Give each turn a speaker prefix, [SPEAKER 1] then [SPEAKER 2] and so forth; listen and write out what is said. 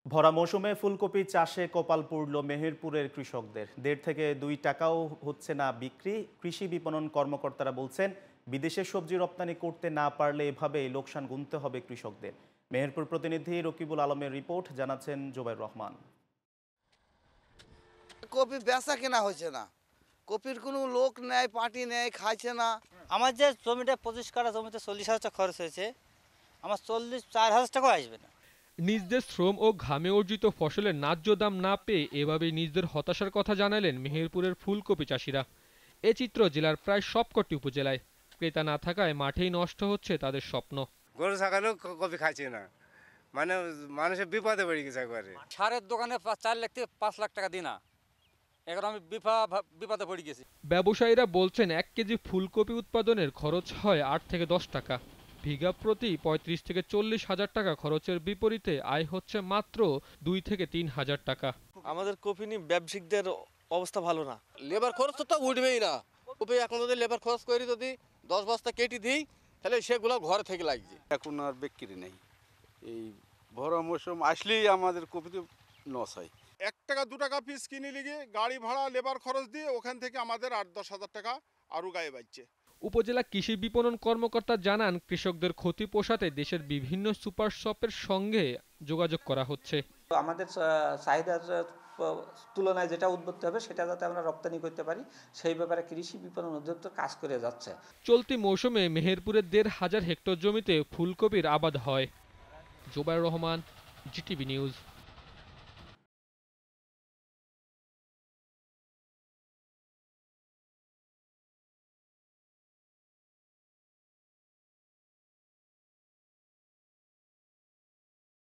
[SPEAKER 1] ভরা মৌসুমে ফুলকপি চাষে কপাল পুড়ল মেহেরপুরের কৃষকদের। 1.5 থেকে 2 টাকাও হচ্ছে না বিক্রি। কৃষি বিপণন কর্মকর্তারা বলছেন, বিদেশে সবজি রপ্তানি করতে না পারলে এভাবেই লোকসান গুনতে হবে কৃষকদের। মেহেরপুর প্রতিনিধি রকিবুল আলমের রিপোর্ট, জানাচ্ছেন জুবাইর রহমান।
[SPEAKER 2] কপি বেচা কেনা হয়েছে না, কপির কোনো লোক নেই, পার্টি নেই, খাইছে না।
[SPEAKER 3] আমার যে জমিটা 25 কাঠা জমিতে 40,000 টাকা খরচ হয়েছে, আমার 4,000 টাকাও আসবে না।
[SPEAKER 4] নিজদের শ্রম ও ঘামে অর্জিত ফসলের ন্যায্য দাম না পেয়ে এভাবেই নিজদের হতাশার কথা জানালেন মেহেরপুরের ফুলকপি চাষিরা। এ চিত্র জেলার প্রায় সবকটি উপজেলায়। ক্রেতা না থাকায় মাঠেই নষ্ট হচ্ছে তাদের স্বপ্ন।
[SPEAKER 5] গরু ছাগলেও কপি খাইছে না, মানে মানুষের বিপদে পড়ে গেছে একবারে।
[SPEAKER 6] সারের দোকানে 4 লাখ থেকে 5 লাখ টাকা দিনা, এখন আমি বিপদে পড়ে গেছি।
[SPEAKER 4] ব্যবসায়ীরা বলছেন 1 কেজি ফুলকপি উৎপাদনের খরচ হয় 8 থেকে 10 টাকা। বিঘা প্রতি 35 থেকে 40 হাজার টাকা খরচের বিপরীতে আয় হচ্ছে মাত্র 2 থেকে 3 হাজার টাকা।
[SPEAKER 7] আমাদের কপি নিয়ে ব্যবসায়িকদের অবস্থা ভালো না।
[SPEAKER 8] লেবার খরচ তো উঠবেই না। কপি এখন যদি লেবার খরচ করি, যদি 10 বস্তা কেটে দিই, তাহলে সেগুলো ঘরে থেকে লাগছে।
[SPEAKER 9] এখন আর বিক্রি নেই। এই ভরা মৌসুম আসলেই আমাদের কপিতে লস হয়।
[SPEAKER 10] 1 টাকা 2 টাকা পিস কিনে লিগে গাড়ি ভাড়া লেবার খরচ দিয়ে ওখান থেকে আমাদের 8-10 হাজার টাকা আরও গায়ে বাজছে।
[SPEAKER 4] উপজেলা কৃষি বিপণন কর্মকর্তা জানান, কৃষকদের ক্ষতি পোষাতে দেশের বিভিন্ন সুপার শপের সঙ্গে যোগাযোগ করা হচ্ছে।
[SPEAKER 11] আমাদের চাহিদার তুলনায় যেটা উদ্বুদ্ধ হবে সেটা যাতে আমরা রপ্তানি করতে পারি, সেই ব্যাপারে কৃষি বিপণন অধিদপ্তর কাজ করে যাচ্ছে।
[SPEAKER 4] চলতি মৌসুমে মেহেরপুরের 1,500 হেক্টর জমিতে ফুলকপির আবাদ হয়। Zubair Rahman, GTV news.